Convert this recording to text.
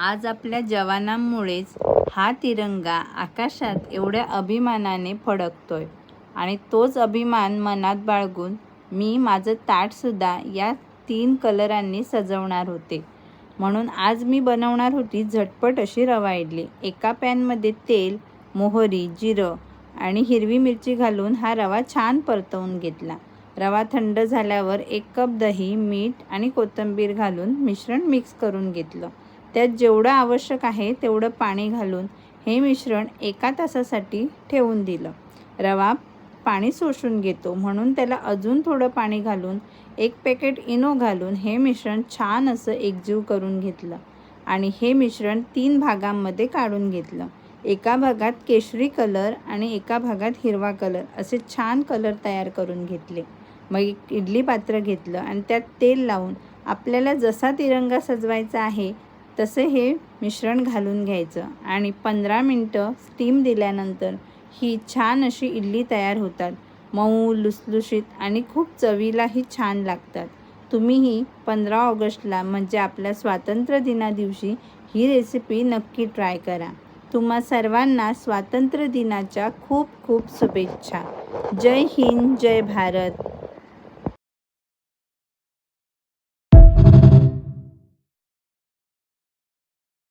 आज आपल्या जवानांमुळेच हा तिरंगा आकाशात एवढ्या अभिमानाने फडकतोय आणि तोच अभिमान मनात बाळगून मी माझं ताटसुद्धा या 3 कलरांनी सजवणार होते. म्हणून आज मी बनवणार होती झटपट अशी रवा इडली. एका पॅनमध्ये तेल, मोहरी, जिरं आणि हिरवी मिरची घालून हा रवा छान परतवून घेतला. रवा थंड झाल्यावर 1 कप दही, मीठ आणि कोथिंबीर घालून मिश्रण मिक्स करून घेतलं. त्यात जेवढं आवश्यक आहे तेवढं पाणी घालून हे मिश्रण 1 तासासाठी ठेवून दिलं. रवा पाणी शोषून घेतो म्हणून त्याला अजून थोडं पाणी घालून 1 पॅकेट इनो घालून हे मिश्रण छान असं एकजीव करून घेतलं आणि हे मिश्रण 3 भागांमध्ये काढून घेतलं. एका भागात केशरी कलर आणि एका भागात हिरवा कलर असे छान कलर तयार करून घेतले. मग एक इडली पात्र घेतलं आणि त्यात तेल लावून आपल्याला जसा तिरंगा सजवायचा आहे तसे हे मिश्रण घालून घ्यायचं आणि 15 मिनटं स्टीम दिल्यानंतर ही छान अशी इडली तयार होतात. मऊ, लुसलुशीत आणि खूप चवीलाही छान लागतात. तुम्हीही 15 ऑगस्टला म्हणजे आपल्या स्वातंत्र्य दिनादिवशी ही रेसिपी नक्की ट्राय करा. तुम्हा सर्वांना स्वातंत्र्य दिनाच्या खूप खूप शुभेच्छा. जय हिंद, जय भारत.